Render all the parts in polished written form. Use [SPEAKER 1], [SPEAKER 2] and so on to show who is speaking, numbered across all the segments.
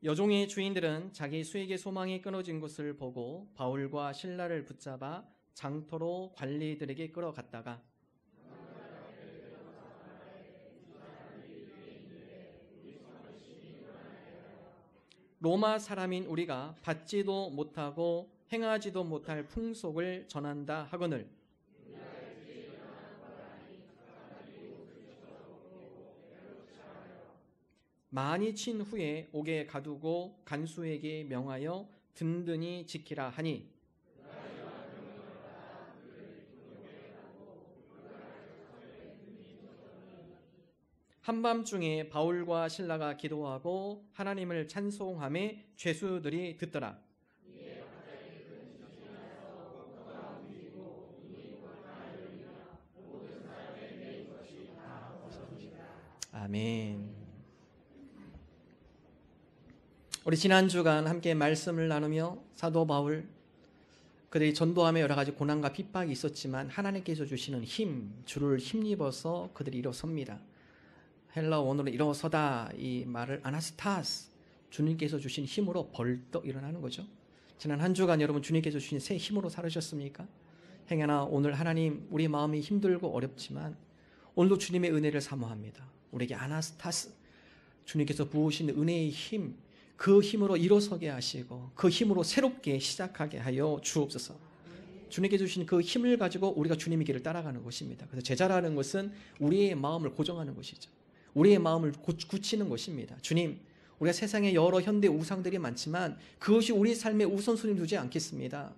[SPEAKER 1] 여종의 주인들은 자기 수익의 소망이 끊어진 것을 보고 바울과 실라를 붙잡아 장터로 관리들에게 끌어갔다가 로마 사람인 우리가 받지도 못하고 행하지도 못할 풍속을 전한다 하거늘 많이 친 후에 옥에 가두고 간수에게 명하여 든든히 지키라 하니 한밤중에 바울과 실라가 기도하고 하나님을 찬송하며 죄수들이 듣더라. 아멘. 우리 지난 주간 함께 말씀을 나누며 사도 바울 그들이 전도하며 여러 가지 고난과 핍박이 있었지만 하나님께서 주시는 힘, 주를 힘입어서 그들이 일어섭니다. 헬라 원어로 일어서다 이 말을 아나스타스, 주님께서 주신 힘으로 벌떡 일어나는 거죠. 지난 한 주간 여러분 주님께서 주신 새 힘으로 살으셨습니까? 행여나 오늘 하나님 우리 마음이 힘들고 어렵지만 오늘도 주님의 은혜를 사모합니다. 우리에게 아나스타스, 주님께서 부으신 은혜의 힘, 그 힘으로 일어서게 하시고 그 힘으로 새롭게 시작하게 하여 주옵소서. 주님께 주신 그 힘을 가지고 우리가 주님의 길을 따라가는 것입니다. 그래서 제자라는 것은 우리의 마음을 고정하는 것이죠. 우리의 마음을 굳히는 것입니다. 주님, 우리가 세상에 여러 현대 우상들이 많지만 그것이 우리 삶의 우선순위 두지 않겠습니다.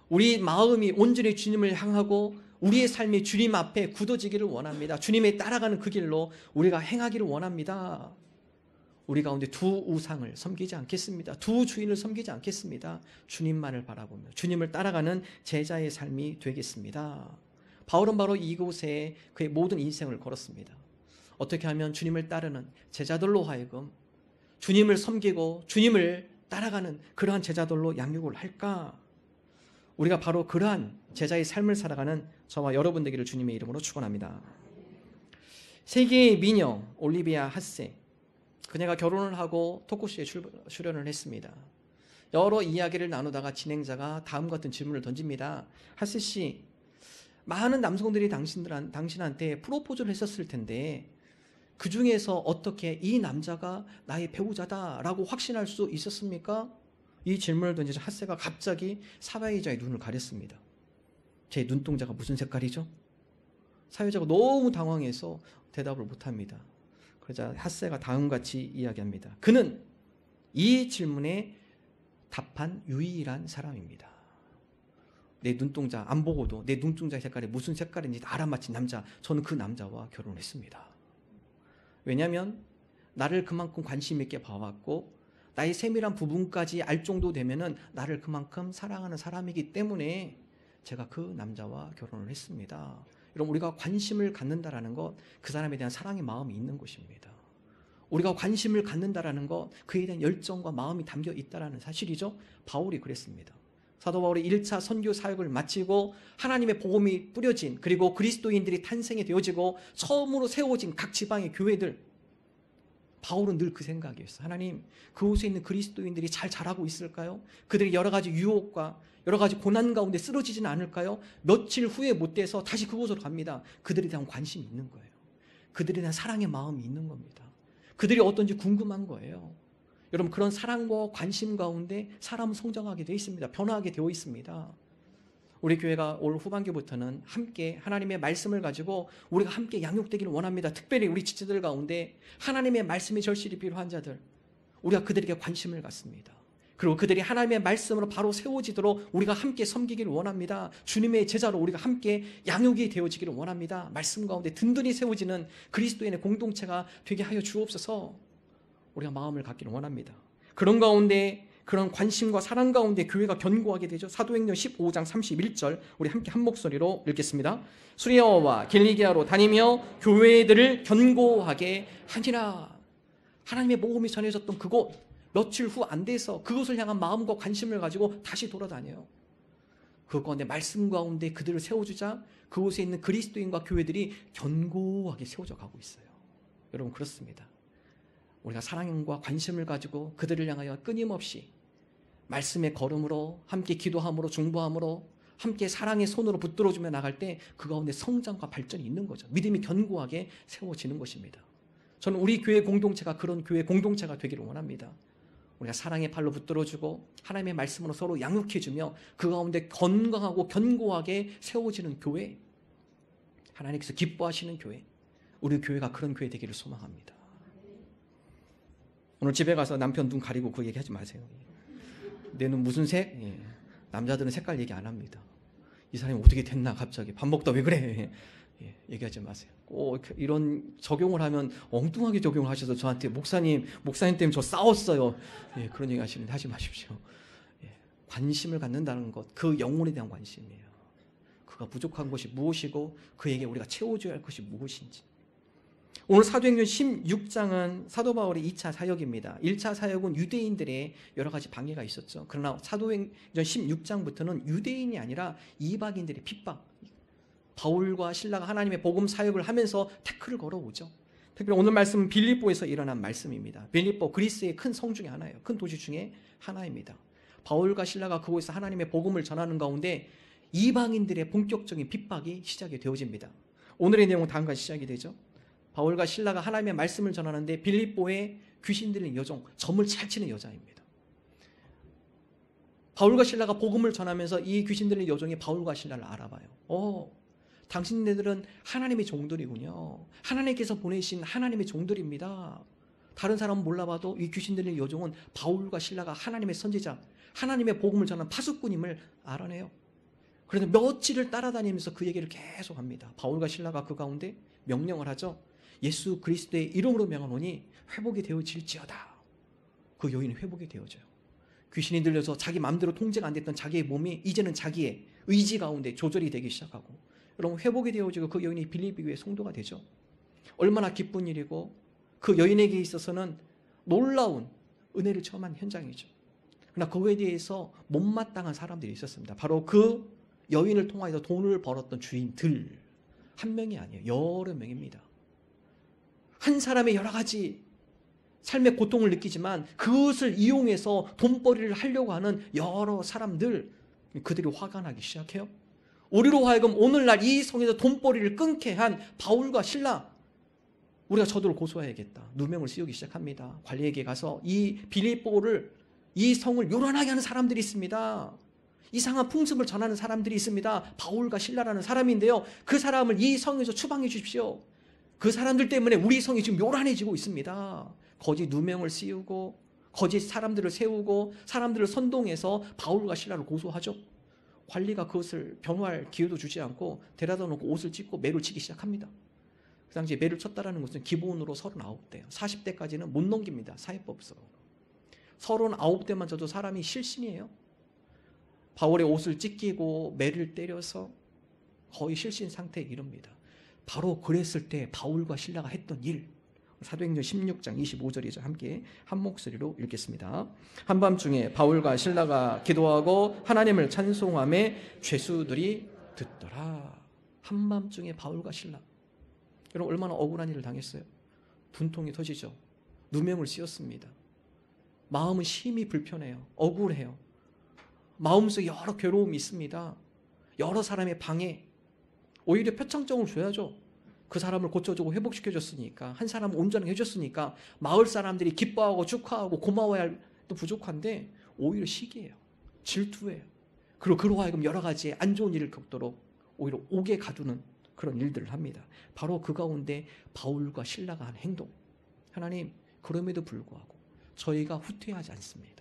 [SPEAKER 1] 우리 마음이 온전히 주님을 향하고 우리의 삶이 주님 앞에 굳어지기를 원합니다. 주님의 따라가는 그 길로 우리가 행하기를 원합니다. 우리 가운데 두 우상을 섬기지 않겠습니다. 두 주인을 섬기지 않겠습니다. 주님만을 바라보며 주님을 따라가는 제자의 삶이 되겠습니다. 바울은 바로 이곳에 그의 모든 인생을 걸었습니다. 어떻게 하면 주님을 따르는 제자들로 하여금 주님을 섬기고 주님을 따라가는 그러한 제자들로 양육을 할까? 우리가 바로 그러한 제자의 삶을 살아가는 저와 여러분 되기를 주님의 이름으로 축원합니다. 세계의 미녀 올리비아 하세, 그녀가 결혼을 하고 토크쇼에 출연을 했습니다. 여러 이야기를 나누다가 진행자가 다음 같은 질문을 던집니다. 하세 씨, 많은 남성들이 당신한테 프로포즈를 했었을 텐데 그 중에서 어떻게 이 남자가 나의 배우자다라고 확신할 수 있었습니까? 이 질문을 던지자 하세가 갑자기 사회자의 눈을 가렸습니다. 제 눈동자가 무슨 색깔이죠? 사회자가 너무 당황해서 대답을 못합니다. 그러자 하세가 다음같이 이야기합니다. 그는 이 질문에 답한 유일한 사람입니다. 내 눈동자 안 보고도 내 눈동자의 색깔이 무슨 색깔인지 알아맞힌 남자, 저는 그 남자와 결혼했습니다. 왜냐하면 나를 그만큼 관심 있게 봐왔고 나의 세밀한 부분까지 알 정도 되면은 나를 그만큼 사랑하는 사람이기 때문에 제가 그 남자와 결혼을 했습니다. 여러분, 우리가 관심을 갖는다라는 것, 그 사람에 대한 사랑의 마음이 있는 것입니다. 우리가 관심을 갖는다라는 것, 그에 대한 열정과 마음이 담겨 있다라는 사실이죠. 바울이 그랬습니다. 사도 바울이 1차 선교 사역을 마치고 하나님의 복음이 뿌려진, 그리고 그리스도인들이 탄생이 되어지고 처음으로 세워진 각 지방의 교회들, 바울은 늘 그 생각이었어요. 하나님, 그곳에 있는 그리스도인들이 잘 자라고 있을까요? 그들이 여러 가지 유혹과 여러 가지 고난 가운데 쓰러지지는 않을까요? 며칠 후에 못 돼서 다시 그곳으로 갑니다. 그들에 대한 관심이 있는 거예요. 그들에 대한 사랑의 마음이 있는 겁니다. 그들이 어떤지 궁금한 거예요. 여러분, 그런 사랑과 관심 가운데 사람은 성장하게 되어 있습니다. 변화하게 되어 있습니다. 우리 교회가 올 후반기부터는 함께 하나님의 말씀을 가지고 우리가 함께 양육되기를 원합니다. 특별히 우리 지체들 가운데 하나님의 말씀이 절실히 필요한 자들, 우리가 그들에게 관심을 갖습니다. 그리고 그들이 하나님의 말씀으로 바로 세워지도록 우리가 함께 섬기기를 원합니다. 주님의 제자로 우리가 함께 양육이 되어지기를 원합니다. 말씀 가운데 든든히 세워지는 그리스도인의 공동체가 되게 하여 주옵소서. 우리가 마음을 갖기를 원합니다. 그런 가운데, 그런 관심과 사랑 가운데 교회가 견고하게 되죠. 사도행전 15장 31절 우리 함께 한 목소리로 읽겠습니다. 수리아와 길리기아로 다니며 교회들을 견고하게 하니라. 하나님의 복음이 전해졌던 그곳, 며칠 후 안 돼서 그것을 향한 마음과 관심을 가지고 다시 돌아다녀요. 그 가운데 말씀 가운데 그들을 세워주자 그곳에 있는 그리스도인과 교회들이 견고하게 세워져 가고 있어요. 여러분, 그렇습니다. 우리가 사랑과 관심을 가지고 그들을 향하여 끊임없이 말씀의 걸음으로 함께 기도함으로 중보함으로 함께 사랑의 손으로 붙들어주며 나갈 때 그 가운데 성장과 발전이 있는 거죠. 믿음이 견고하게 세워지는 것입니다. 저는 우리 교회 공동체가 그런 교회 공동체가 되기를 원합니다. 우리가 사랑의 발로 붙들어주고 하나님의 말씀으로 서로 양육해주며 그 가운데 건강하고 견고하게 세워지는 교회, 하나님께서 기뻐하시는 교회, 우리 교회가 그런 교회 되기를 소망합니다. 오늘 집에 가서 남편 눈 가리고 그 얘기하지 마세요. 내 눈 무슨 색? 예. 남자들은 색깔 얘기 안 합니다. 이 사람이 어떻게 됐나 갑자기 밥 먹다 왜 그래? 예. 얘기하지 마세요. 꼭 이런 적용을 하면 엉뚱하게 적용을 하셔서 저한테 목사님 때문에 저 싸웠어요. 예. 그런 얘기 하시는데 하지 마십시오. 예. 관심을 갖는다는 것, 그 영혼에 대한 관심이에요. 그가 부족한 것이 무엇이고 그에게 우리가 채워줘야 할 것이 무엇인지. 오늘 사도행전 16장은 사도 바울의 2차 사역입니다. 1차 사역은 유대인들의 여러 가지 방해가 있었죠. 그러나 사도행전 16장부터는 유대인이 아니라 이방인들의 핍박, 바울과 실라가 하나님의 복음 사역을 하면서 태클을 걸어오죠. 특별히 오늘 말씀은 빌립보에서 일어난 말씀입니다. 빌립보, 그리스의 큰 성 중에 하나예요. 큰 도시 중에 하나입니다. 바울과 실라가 그곳에서 하나님의 복음을 전하는 가운데 이방인들의 본격적인 핍박이 시작이 되어집니다. 오늘의 내용은 다음과 시작이 되죠. 바울과 실라가 하나님의 말씀을 전하는데 빌립보에 귀신 들린 여종, 점을 잘 치는 여자입니다. 바울과 실라가 복음을 전하면서 이 귀신 들린 여종이 바울과 실라를 알아봐요. 당신네들은 하나님의 종들이군요. 하나님께서 보내신 하나님의 종들입니다. 다른 사람은 몰라봐도 이 귀신 들린 여종은 바울과 실라가 하나님의 선지자, 하나님의 복음을 전하는 파수꾼임을 알아내요. 그래서 며칠을 따라다니면서 그 얘기를 계속합니다. 바울과 실라가 그 가운데 명령을 하죠. 예수 그리스도의 이름으로 명하노니 회복이 되어질지어다. 그 여인은 회복이 되어져요. 귀신이 들려서 자기 마음대로 통제가 안 됐던 자기의 몸이 이제는 자기의 의지 가운데 조절이 되기 시작하고, 여러분 회복이 되어지고 그 여인이 빌립보 교회의 성도가 되죠. 얼마나 기쁜 일이고 그 여인에게 있어서는 놀라운 은혜를 체험한 현장이죠. 그러나 그거에 대해서 못마땅한 사람들이 있었습니다. 바로 그 여인을 통하여서 돈을 벌었던 주인들, 한 명이 아니에요. 여러 명입니다. 한 사람의 여러 가지 삶의 고통을 느끼지만 그것을 이용해서 돈벌이를 하려고 하는 여러 사람들, 그들이 화가 나기 시작해요. 우리로 하여금 오늘날 이 성에서 돈벌이를 끊게 한 바울과 실라, 우리가 저들을 고소해야겠다. 누명을 씌우기 시작합니다. 관리에게 가서 이 빌립보를, 이 성을 요란하게 하는 사람들이 있습니다. 이상한 풍습을 전하는 사람들이 있습니다. 바울과 실라라는 사람인데요. 그 사람을 이 성에서 추방해 주십시오. 그 사람들 때문에 우리 성이 지금 요란해지고 있습니다. 거짓 누명을 씌우고 거짓 사람들을 세우고 사람들을 선동해서 바울과 실라를 고소하죠. 관리가 그것을 변호할 기회도 주지 않고 데려다 놓고 옷을 찢고 매를 치기 시작합니다. 그 당시에 매를 쳤다라는 것은 기본으로 39대예요. 40대까지는 못 넘깁니다. 사회법으로. 39대만 져도 사람이 실신이에요. 바울의 옷을 찢기고 매를 때려서 거의 실신 상태에 이릅니다. 바로 그랬을 때 바울과 실라가 했던 일, 사도행전 16장 25절이죠. 함께 한 목소리로 읽겠습니다. 한밤중에 바울과 실라가 기도하고 하나님을 찬송하며 죄수들이 듣더라. 한밤중에 바울과 실라, 여러분 얼마나 억울한 일을 당했어요. 분통이 터지죠. 누명을 씌웠습니다. 마음은 심히 불편해요. 억울해요. 마음속에 여러 괴로움이 있습니다. 여러 사람의 방해, 오히려 표창장을 줘야죠. 그 사람을 고쳐주고 회복시켜줬으니까, 한 사람을 온전하게 해줬으니까 마을 사람들이 기뻐하고 축하하고 고마워야 할 또 부족한데 오히려 시기예요. 질투예요. 그리고 그로 하여금 여러 가지 안 좋은 일을 겪도록 오히려 옥에 가두는 그런 일들을 합니다. 바로 그 가운데 바울과 실라가 한 행동, 하나님 그럼에도 불구하고 저희가 후퇴하지 않습니다.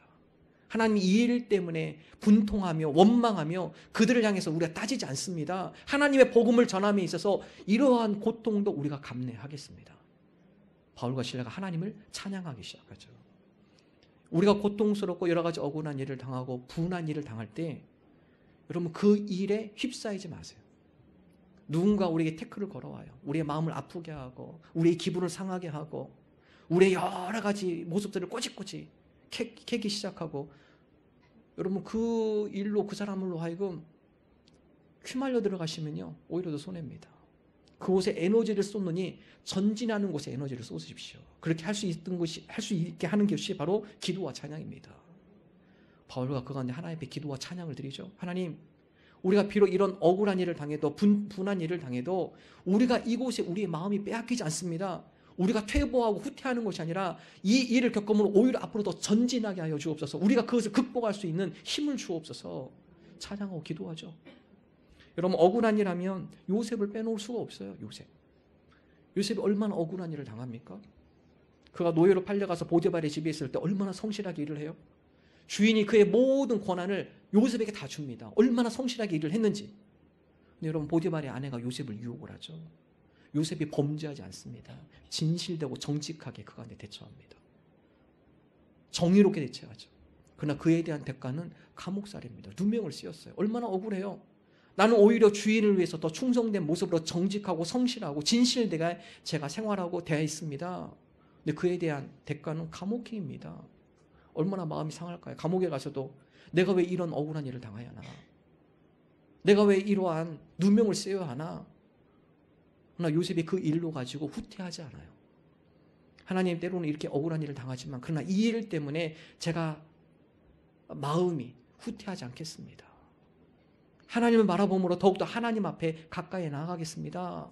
[SPEAKER 1] 하나님 이 일 때문에 분통하며 원망하며 그들을 향해서 우리가 따지지 않습니다. 하나님의 복음을 전함에 있어서 이러한 고통도 우리가 감내하겠습니다. 바울과 실라가 하나님을 찬양하기 시작하죠. 우리가 고통스럽고 여러 가지 억울한 일을 당하고 분한 일을 당할 때 여러분 그 일에 휩싸이지 마세요. 누군가 우리에게 태클을 걸어와요. 우리의 마음을 아프게 하고 우리의 기분을 상하게 하고 우리의 여러 가지 모습들을 꼬집꼬집 캐기 시작하고, 여러분 그 일로 그 사람으로 하여금 휘말려 들어가시면요 오히려 더 손해입니다. 그곳에 에너지를 쏟느니 전진하는 곳에 에너지를 쏟으십시오. 그렇게 할 수 있게 하는 것이 바로 기도와 찬양입니다. 바울과 그 가운데 하나님 앞에 기도와 찬양을 드리죠. 하나님, 우리가 비록 이런 억울한 일을 당해도 분한 일을 당해도 우리가 이곳에 우리의 마음이 빼앗기지 않습니다. 우리가 퇴보하고 후퇴하는 것이 아니라 이 일을 겪음으로 오히려 앞으로 더 전진하게 하여 주옵소서. 우리가 그것을 극복할 수 있는 힘을 주옵소서. 찬양하고 기도하죠. 여러분, 억울한 일 하면 요셉을 빼놓을 수가 없어요. 요셉이 얼마나 억울한 일을 당합니까? 그가 노예로 팔려가서 보디발의 집에 있을 때 얼마나 성실하게 일을 해요? 주인이 그의 모든 권한을 요셉에게 다 줍니다. 얼마나 성실하게 일을 했는지. 근데 여러분, 보디발의 아내가 요셉을 유혹을 하죠. 요셉이 범죄하지 않습니다. 진실되고 정직하게 그 가운데 대처합니다. 정의롭게 대처하죠. 그러나 그에 대한 대가는 감옥살이입니다. 누명을 씌웠어요. 얼마나 억울해요. 나는 오히려 주인을 위해서 더 충성된 모습으로 정직하고 성실하고 진실되게 제가 생활하고 되어 있습니다. 근데 그에 대한 대가는 감옥행입니다. 얼마나 마음이 상할까요? 감옥에 가서도 내가 왜 이런 억울한 일을 당해야 하나? 내가 왜 이러한 누명을 씌워야 하나? 그러나 요셉이 그 일로 가지고 후퇴하지 않아요. 하나님, 때로는 이렇게 억울한 일을 당하지만 그러나 이 일 때문에 제가 마음이 후퇴하지 않겠습니다. 하나님을 바라봄으로 더욱더 하나님 앞에 가까이 나아가겠습니다.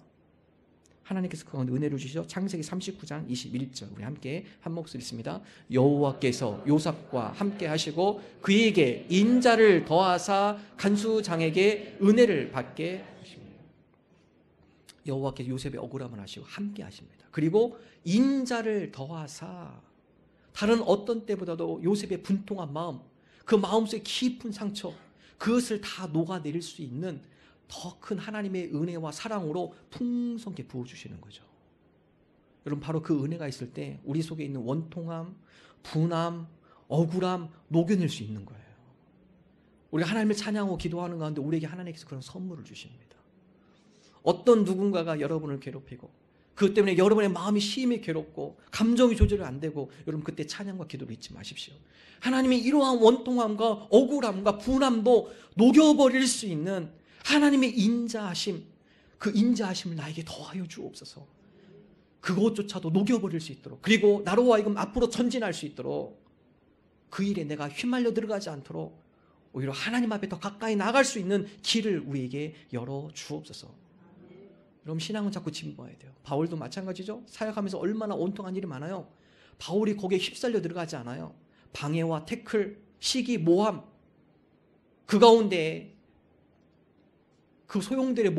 [SPEAKER 1] 하나님께서 그 가운데 은혜를 주시죠. 창세기 39장 21절 우리 함께 한 목소리 있습니다. 여호와께서 요셉과 함께 하시고 그에게 인자를 더하사 간수장에게 은혜를 받게 하십니다. 여호와께서 요셉의 억울함을 하시고 함께 하십니다. 그리고 인자를 더하사, 다른 어떤 때보다도 요셉의 분통한 마음, 그 마음속의 깊은 상처, 그것을 다 녹아내릴 수 있는 더 큰 하나님의 은혜와 사랑으로 풍성하게 부어주시는 거죠. 여러분, 바로 그 은혜가 있을 때 우리 속에 있는 원통함, 분함, 억울함 녹여낼 수 있는 거예요. 우리가 하나님을 찬양하고 기도하는 가운데 우리에게 하나님께서 그런 선물을 주십니다. 어떤 누군가가 여러분을 괴롭히고 그것 때문에 여러분의 마음이 심히 괴롭고 감정이 조절이 안 되고, 여러분 그때 찬양과 기도를 잊지 마십시오. 하나님이 이러한 원통함과 억울함과 분함도 녹여버릴 수 있는 하나님의 인자하심, 그 인자하심을 나에게 더하여 주옵소서. 그것조차도 녹여버릴 수 있도록, 그리고 나로 하여금 앞으로 전진할 수 있도록, 그 일에 내가 휘말려 들어가지 않도록 오히려 하나님 앞에 더 가까이 나갈 수 있는 길을 우리에게 열어 주옵소서. 여러분, 신앙은 자꾸 진보해야 돼요. 바울도 마찬가지죠. 사역하면서 얼마나 온통한 일이 많아요. 바울이 거기에 휩쓸려 들어가지 않아요. 방해와 태클, 시기, 모함, 그 가운데 그 소용들에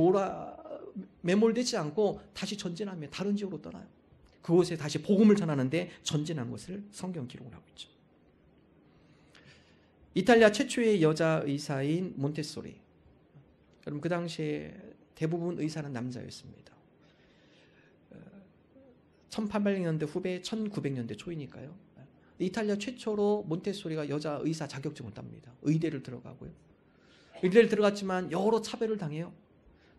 [SPEAKER 1] 매몰되지 않고 다시 전진하며 다른 지역으로 떠나요. 그곳에 다시 복음을 전하는데 전진한 것을 성경 기록을 하고 있죠. 이탈리아 최초의 여자 의사인 몬테소리. 여러분, 그 당시에 대부분 의사는 남자였습니다. 1800년대 후배, 1900년대 초이니까요. 이탈리아 최초로 몬테소리가 여자 의사 자격증을 땁니다. 의대를 들어가고요. 의대를 들어갔지만 여러 차별을 당해요.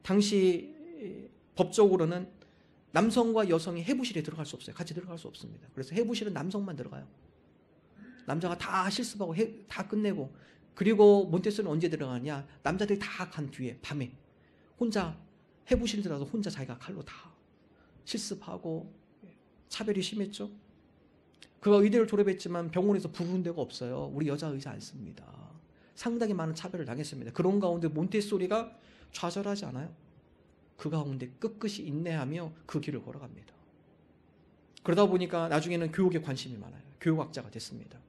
[SPEAKER 1] 당시 법적으로는 남성과 여성이 해부실에 들어갈 수 없어요. 같이 들어갈 수 없습니다. 그래서 해부실은 남성만 들어가요. 남자가 다 실습하고 다 끝내고, 그리고 몬테소리는 언제 들어가냐? 남자들이 다 간 뒤에 밤에 혼자 해부실 들어가서 혼자 자기가 칼로 다 실습하고, 차별이 심했죠. 그가 의대를 졸업했지만 병원에서 부르는 데가 없어요. 우리 여자 의사 안 씁니다. 상당히 많은 차별을 당했습니다. 그런 가운데 몬테소리가 좌절하지 않아요. 그 가운데 끝끝이 인내하며 그 길을 걸어갑니다. 그러다 보니까 나중에는 교육에 관심이 많아요. 교육학자가 됐습니다.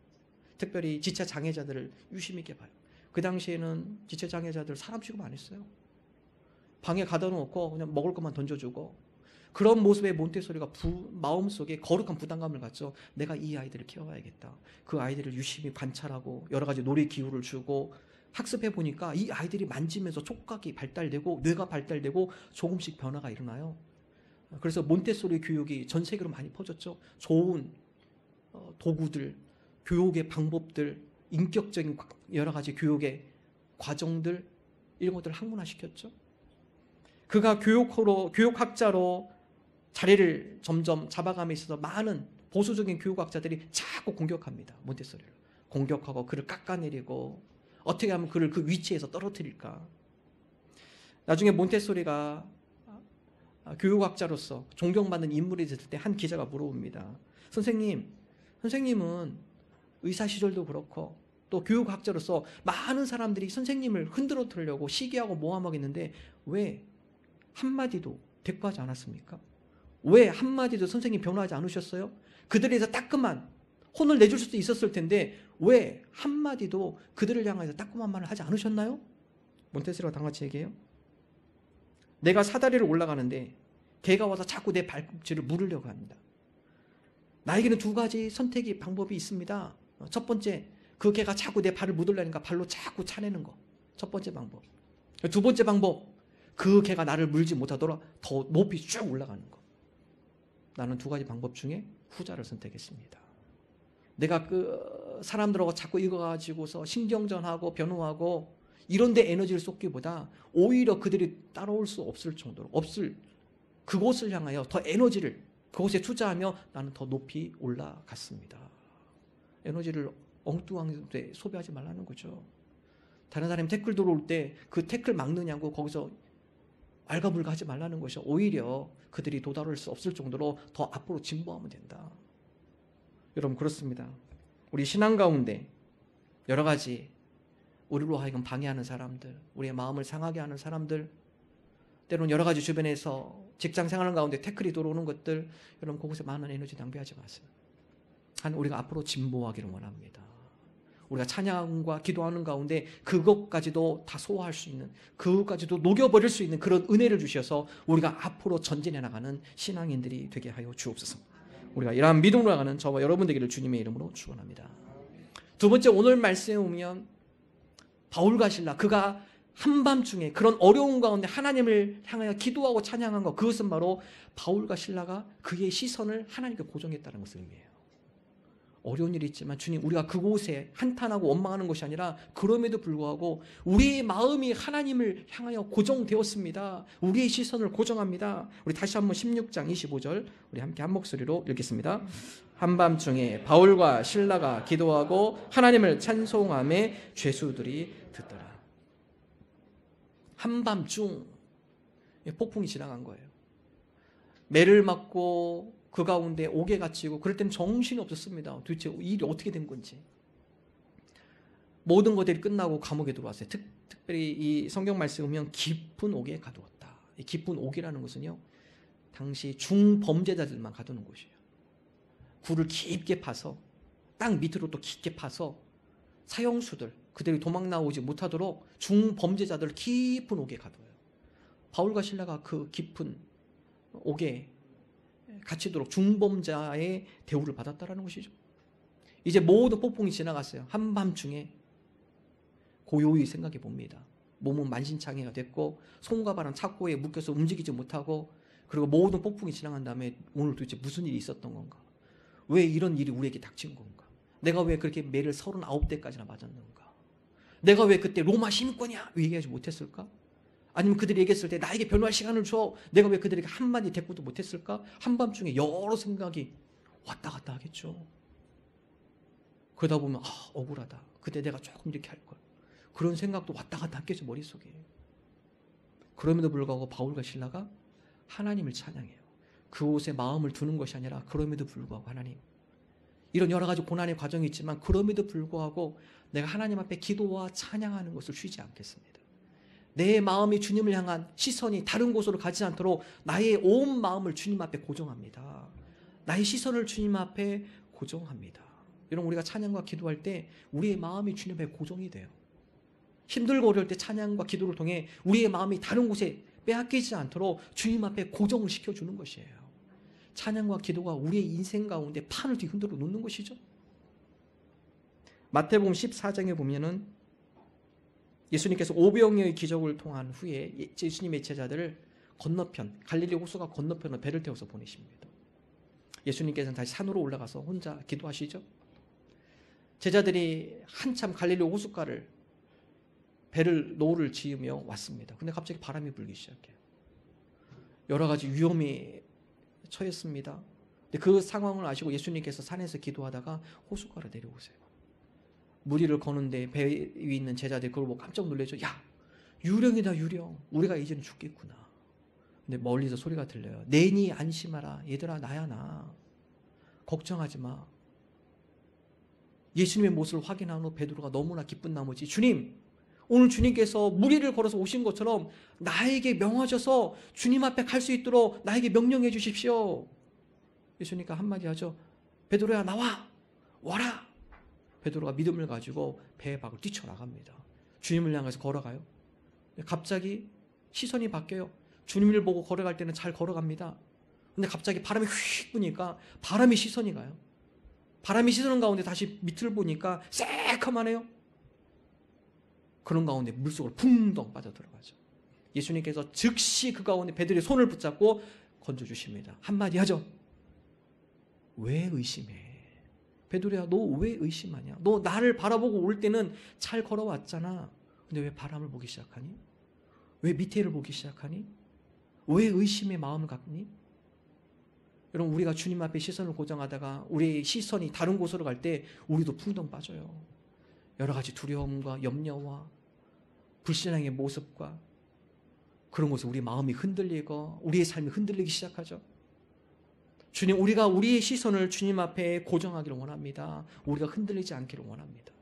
[SPEAKER 1] 특별히 지체장애자들을 유심 있게 봐요. 그 당시에는 지체장애자들 사람 취급 안 했어요. 방에 가다 놓고 그냥 먹을 것만 던져주고, 그런 모습의 몬테소리가 마음속에 거룩한 부담감을 갖죠. 내가 이 아이들을 키워야겠다. 그 아이들을 유심히 관찰하고 여러 가지 놀이 기후를 주고 학습해 보니까 이 아이들이 만지면서 촉각이 발달되고 뇌가 발달되고 조금씩 변화가 일어나요. 그래서 몬테소리 교육이 전 세계로 많이 퍼졌죠. 좋은 도구들, 교육의 방법들, 인격적인 여러 가지 교육의 과정들, 이런 것들을 학문화시켰죠. 그가 교육학자로 자리를 점점 잡아감에 있어서 많은 보수적인 교육학자들이 자꾸 공격합니다. 몬테소리를 공격하고 그를 깎아내리고 어떻게 하면 그를 그 위치에서 떨어뜨릴까. 나중에 몬테소리가 교육학자로서 존경받는 인물이 됐을 때 한 기자가 물어봅니다. 선생님은 의사 시절도 그렇고 또 교육학자로서 많은 사람들이 선생님을 흔들어 들려고 시기하고 모함하겠는데 왜 한마디도 대꾸하지 않았습니까? 왜 한마디도 선생님 변호하지 않으셨어요? 그들에 대해서 따끔한 혼을 내줄 수도 있었을 텐데 왜 한마디도 그들을 향해서 따끔한 말을 하지 않으셨나요? 몬테스로가 당같이 얘기해요. 내가 사다리를 올라가는데 개가 와서 자꾸 내 발꿈치를 물으려고 합니다. 나에게는 두 가지 선택의 방법이 있습니다. 첫 번째, 그 개가 자꾸 내 발을 묻으려니까 발로 자꾸 차내는 거. 첫 번째 방법. 두 번째 방법, 그 개가 나를 물지 못하도록 더 높이 쭉 올라가는 거. 나는 두 가지 방법 중에 후자를 선택했습니다. 내가 그 사람들하고 자꾸 이거가지고서 신경전하고 변호하고 이런 데 에너지를 쏟기보다 오히려 그들이 따라올 수 없을 정도로 그곳을 향하여 더 에너지를 그곳에 투자하며 나는 더 높이 올라갔습니다. 에너지를 엉뚱한 데 소비하지 말라는 거죠. 다른 사람이 태클 들어올 때 그 태클 막느냐고 거기서 알가불가 하지 말라는 것이 오히려 그들이 도달할 수 없을 정도로 더 앞으로 진보하면 된다. 여러분 그렇습니다. 우리 신앙 가운데 여러 가지 우리로 하여금 방해하는 사람들, 우리의 마음을 상하게 하는 사람들, 때로는 여러 가지 주변에서 직장 생활 가운데 태클이 들어오는 것들, 여러분 그곳에 많은 에너지 낭비하지 마세요. 우리가 앞으로 진보하기를 원합니다. 우리가 찬양과 기도하는 가운데 그것까지도 다 소화할 수 있는, 그것까지도 녹여버릴 수 있는 그런 은혜를 주셔서 우리가 앞으로 전진해 나가는 신앙인들이 되게 하여 주옵소서. 우리가 이러한 믿음으로 나가는 저와 여러분 되기를 주님의 이름으로 축원합니다. 두 번째, 오늘 말씀에 보면 바울과 실라, 그가 한밤중에 그런 어려운 가운데 하나님을 향하여 기도하고 찬양한 것, 그것은 바로 바울과 실라가 그의 시선을 하나님께 고정했다는 것을 의미해요. 어려운 일이 있지만 주님, 우리가 그곳에 한탄하고 원망하는 것이 아니라 그럼에도 불구하고 우리의 마음이 하나님을 향하여 고정되었습니다. 우리의 시선을 고정합니다. 우리 다시 한번 16장 25절 우리 함께 한 목소리로 읽겠습니다. 한밤중에 바울과 실라가 기도하고 하나님을 찬송하며 죄수들이 듣더라. 한밤중 폭풍이 지나간 거예요. 매를 맞고 그 가운데 옥에 갇히고 그럴 때는 정신이 없었습니다. 도대체 일이 어떻게 된 건지. 모든 것들이 끝나고 감옥에 들어왔어요. 특별히 이 성경 말씀을 보면 깊은 옥에 가두었다. 이 깊은 옥이라는 것은요, 당시 중범죄자들만 가두는 곳이에요. 굴을 깊게 파서 땅 밑으로 또 깊게 파서 사형수들, 그들이 도망 나오지 못하도록 중범죄자들을 깊은 옥에 가둬요. 바울과 실라가 그 깊은 옥에 갇히도록 중범자의 대우를 받았다라는 것이죠. 이제 모든 폭풍이 지나갔어요. 한밤중에 고요히 생각해 봅니다. 몸은 만신창이가 됐고 손과 발은 착고에 묶여서 움직이지 못하고, 그리고 모든 폭풍이 지나간 다음에 오늘 도대체 무슨 일이 있었던 건가? 왜 이런 일이 우리에게 닥친 건가? 내가 왜 그렇게 매를 39대까지나 맞았는가? 내가 왜 그때 로마 시민권이야 얘기하지 못했을까? 아니면 그들이 얘기했을 때 나에게 변호할 시간을 줘, 내가 왜 그들에게 한마디 대꾸도 못했을까? 한밤중에 여러 생각이 왔다 갔다 하겠죠. 그러다 보면 억울하다, 그때 내가 조금 이렇게 할걸, 그런 생각도 왔다 갔다 했겠죠, 머릿속에. 그럼에도 불구하고 바울과 실라가 하나님을 찬양해요. 그곳에 마음을 두는 것이 아니라 그럼에도 불구하고 하나님, 이런 여러 가지 고난의 과정이 있지만 그럼에도 불구하고 내가 하나님 앞에 기도와 찬양하는 것을 쉬지 않겠습니다. 내 마음이 주님을 향한 시선이 다른 곳으로 가지 않도록 나의 온 마음을 주님 앞에 고정합니다. 나의 시선을 주님 앞에 고정합니다. 여러분, 우리가 찬양과 기도할 때 우리의 마음이 주님 앞에 고정이 돼요. 힘들고 어려울 때 찬양과 기도를 통해 우리의 마음이 다른 곳에 빼앗기지 않도록 주님 앞에 고정을 시켜주는 것이에요. 찬양과 기도가 우리의 인생 가운데 판을 뒤흔들어 놓는 것이죠. 마태복음 14장에 보면은 예수님께서 오병이어의 기적을 통한 후에 예수님의 제자들을 건너편, 갈릴리 호수가 건너편으로 배를 태워서 보내십니다. 예수님께서는 다시 산으로 올라가서 혼자 기도하시죠. 제자들이 한참 갈릴리 호숫가를 노를 지으며 왔습니다. 근데 갑자기 바람이 불기 시작해요. 여러 가지 위험에 처했습니다. 근데 그 상황을 아시고 예수님께서 산에서 기도하다가 호숫가로 내려오세요. 무리를 거는데 배 위에 있는 제자들이 그걸 보고 깜짝 놀라죠. 야, 유령이다, 유령. 우리가 이제는 죽겠구나. 근데 멀리서 소리가 들려요. 내니 안심하라. 얘들아, 나야 나. 걱정하지 마. 예수님의 모습을 확인한 후 베드로가 너무나 기쁜 나머지, 주님, 오늘 주님께서 무리를 걸어서 오신 것처럼 나에게 명하셔서 주님 앞에 갈 수 있도록 나에게 명령해 주십시오. 예수님께서 한마디 하죠. 베드로야, 나와. 와라. 베드로가 믿음을 가지고 배 밖으로 뛰쳐나갑니다. 주님을 향해서 걸어가요. 갑자기 시선이 바뀌어요. 주님을 보고 걸어갈 때는 잘 걸어갑니다. 근데 갑자기 바람이 휙 부니까 바람이 시선이 가요. 바람이 시선은 가운데 다시 밑을 보니까 새카만해요. 그런 가운데 물속으로 붕덩 빠져들어가죠. 예수님께서 즉시 그 가운데 베드로의 손을 붙잡고 건져주십니다. 한마디 하죠. 왜 의심해? 베드로야, 너 왜 의심하냐? 너 나를 바라보고 올 때는 잘 걸어왔잖아. 근데 왜 바람을 보기 시작하니? 왜 밑에를 보기 시작하니? 왜 의심의 마음을 갖니? 여러분, 우리가 주님 앞에 시선을 고정하다가 우리의 시선이 다른 곳으로 갈 때 우리도 풍덩 빠져요. 여러 가지 두려움과 염려와 불신앙의 모습과 그런 곳에 우리 마음이 흔들리고 우리의 삶이 흔들리기 시작하죠. 주님, 우리가 우리의 시선을 주님 앞에 고정하기를 원합니다. 우리가 흔들리지 않기를 원합니다.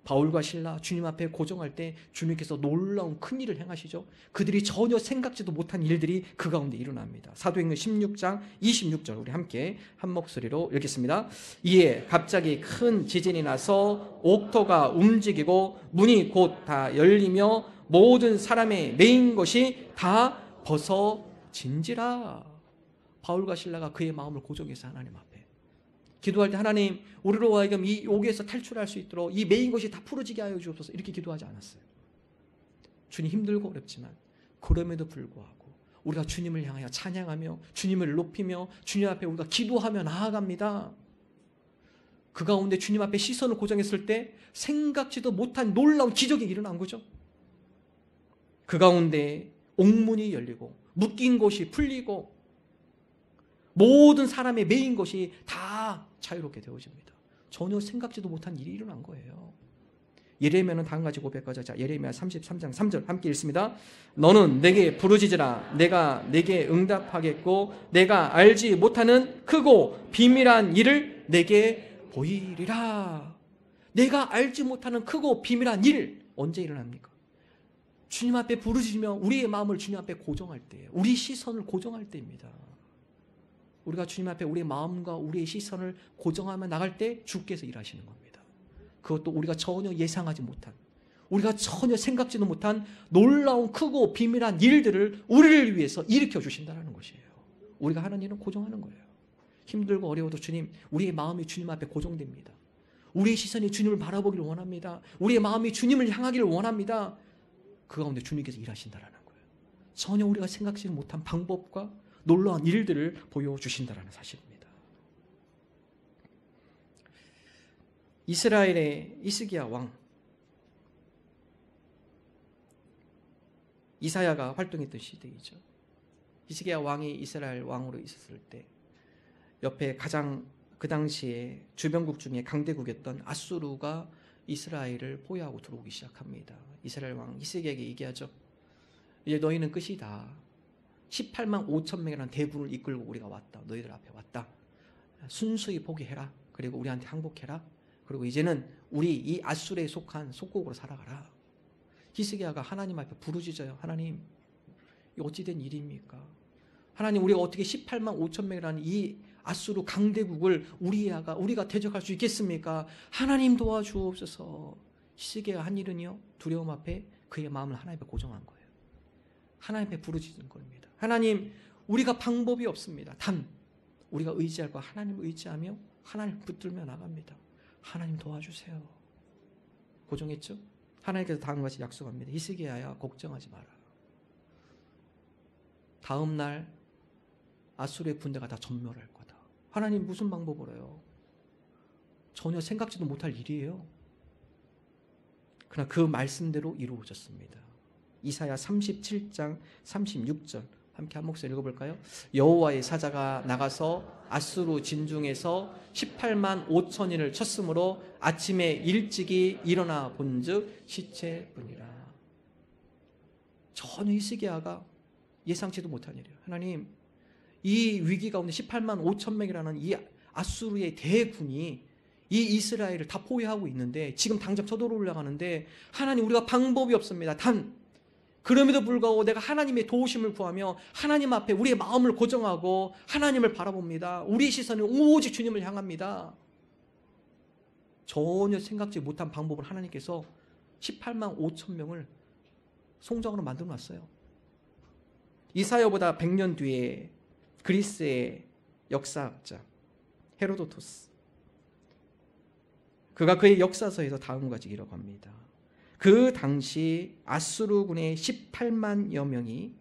[SPEAKER 1] 바울과 실라 주님 앞에 고정할 때 주님께서 놀라운 큰 일을 행하시죠. 그들이 전혀 생각지도 못한 일들이 그 가운데 일어납니다. 사도행전 16장 26절 우리 함께 한 목소리로 읽겠습니다. 이에 갑자기 큰 지진이 나서 옥토가 움직이고 문이 곧 다 열리며 모든 사람의 매인 것이 다 벗어진지라. 바울과 실라가 그의 마음을 고정해서 하나님 앞에 기도할 때, 하나님, 우리로 하여금 이 옥에서 탈출할 수 있도록 이 매인 것이 다 풀어지게 하여 주옵소서, 이렇게 기도하지 않았어요. 주님, 힘들고 어렵지만 그럼에도 불구하고 우리가 주님을 향하여 찬양하며 주님을 높이며 주님 앞에 우리가 기도하며 나아갑니다. 그 가운데 주님 앞에 시선을 고정했을 때 생각지도 못한 놀라운 기적이 일어난 거죠. 그 가운데 옥문이 열리고 묶인 곳이 풀리고 모든 사람의 매인 것이 다 자유롭게 되어집니다. 전혀 생각지도 못한 일이 일어난 거예요. 예레미야는 다음 같이 고백하죠. 자, 예레미야 33장 3절 함께 읽습니다. 너는 내게 부르짖으라. 내가 내게 응답하겠고 내가 알지 못하는 크고 비밀한 일을 내게 보이리라. 내가 알지 못하는 크고 비밀한 일, 언제 일어납니까? 주님 앞에 부르짖으며 우리의 마음을 주님 앞에 고정할 때예요. 우리 시선을 고정할 때입니다. 우리가 주님 앞에 우리의 마음과 우리의 시선을 고정하며 나갈 때 주께서 일하시는 겁니다. 그것도 우리가 전혀 예상하지 못한, 우리가 전혀 생각지도 못한 놀라운 크고 비밀한 일들을 우리를 위해서 일으켜 주신다는 것이에요. 우리가 하는 일은 고정하는 거예요. 힘들고 어려워도 주님, 우리의 마음이 주님 앞에 고정됩니다. 우리의 시선이 주님을 바라보기를 원합니다. 우리의 마음이 주님을 향하기를 원합니다. 그 가운데 주님께서 일하신다는 거예요. 전혀 우리가 생각지 못한 방법과 놀라운 일들을 보여주신다는 사실입니다. 이스라엘의 히스기야 왕 이사야가 활동했던 시대이죠. 히스기야 왕이 이스라엘 왕으로 있었을 때 옆에 가장 그 당시에 주변국 중에 강대국이었던 아수르가 이스라엘을 포위하고 들어오기 시작합니다. 이스라엘 왕 히스기야에게 얘기하죠. 이제 너희는 끝이다. 18만 5천 명이라는 대군을 이끌고 우리가 왔다. 너희들 앞에 왔다. 순수히 포기해라. 그리고 우리한테 항복해라. 그리고 이제는 우리 이 아수르에 속한 속국으로 살아가라. 히스기야가 하나님 앞에 부르짖어요. 하나님, 이 어찌된 일입니까? 하나님, 우리가 어떻게 18만 5천 명이라는 이 아수르 강대국을 우리가 대적할 수 있겠습니까? 하나님 도와주옵소서. 히스기야가 한 일은요, 두려움 앞에 그의 마음을 하나님 앞에 고정한 거예요. 하나님 앞에 부르짖는 겁니다. 하나님, 우리가 방법이 없습니다. 단 우리가 의지할 거 하나님을 의지하며 하나님 붙들며 나갑니다. 하나님 도와주세요. 고정했죠? 하나님께서 다음과 같이 약속합니다. 히스기야야, 걱정하지 마라. 다음 날 아수르의 군대가 다 전멸할 거다. 하나님, 무슨 방법으로 해요? 전혀 생각지도 못할 일이에요. 그러나 그 말씀대로 이루어졌습니다. 이사야 37장 36절 함께 한 목소리 읽어볼까요? 여호와의 사자가 나가서 아수르 진중에서 18만 5천인을 쳤으므로 아침에 일찍이 일어나 본즉 시체뿐이라. 전혀 히스기야가 예상치도 못한 일이에요. 하나님, 이 위기 가운데 18만 5천 명이라는 이 아수르의 대군이 이 이스라엘을 다 포위하고 있는데 지금 당장 저도로 올라가는데 하나님, 우리가 방법이 없습니다. 그럼에도 불구하고 내가 하나님의 도우심을 구하며 하나님 앞에 우리의 마음을 고정하고 하나님을 바라봅니다. 우리의 시선은 오직 주님을 향합니다. 전혀 생각지 못한 방법을 하나님께서 18만 5천 명을 송장으로 만들어 놨어요. 이사야보다 100년 뒤에 그리스의 역사학자 헤로도토스, 그가 그의 역사서에서 다음과 같이 기록하고 합니다. 그 당시 아수르군의 18만여 명이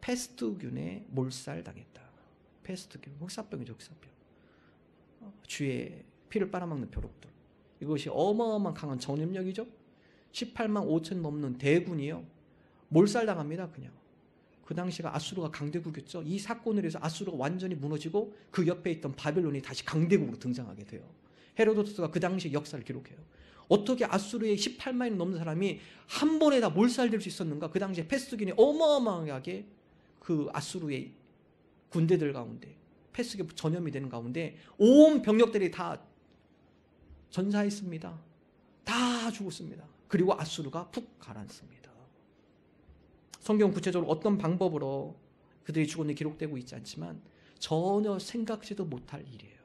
[SPEAKER 1] 페스트균에 몰살당했다. 페스트균, 흑사병이죠, 흑사병. 쥐의 피를 빨아먹는 벼룩들. 이것이 어마어마한 강한 전염력이죠. 18만 5천 넘는 대군이요, 몰살당합니다. 그냥 그 당시가 아수르가 강대국이었죠. 이 사건으로 해서 아수르가 완전히 무너지고 그 옆에 있던 바벨론이 다시 강대국으로 등장하게 돼요. 헤로도토스가 그 당시 역사를 기록해요. 어떻게 아수르의 18만이 넘는 사람이 한 번에 다 몰살될 수 있었는가? 그 당시에 페스트균이 어마어마하게 그 아수르의 군대들 가운데 페스트균 전염이 되는 가운데 온 병력들이 다 전사했습니다. 다 죽었습니다. 그리고 아수르가 푹 가라앉습니다. 성경 구체적으로 어떤 방법으로 그들이 죽었는지 기록되고 있지 않지만 전혀 생각지도 못할 일이에요.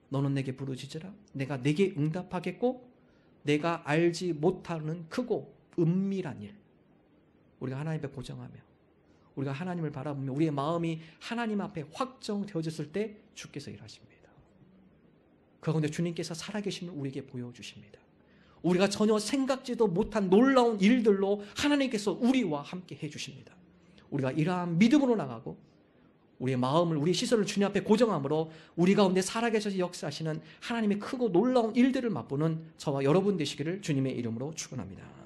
[SPEAKER 1] 너는 내게 부르짖으라, 내가 내게 응답하겠고 내가 알지 못하는 크고 은밀한 일, 우리가 하나님 앞에 고정하며 우리가 하나님을 바라보며 우리의 마음이 하나님 앞에 확정되어졌을 때 주께서 일하십니다. 그 가운데 주님께서 살아계심을 우리에게 보여주십니다. 우리가 전혀 생각지도 못한 놀라운 일들로 하나님께서 우리와 함께 해주십니다. 우리가 이러한 믿음으로 나가고 우리의 마음을, 우리의 시선을 주님 앞에 고정함으로 우리 가운데 살아계셔서 역사하시는 하나님의 크고 놀라운 일들을 맛보는 저와 여러분 되시기를 주님의 이름으로 축원합니다.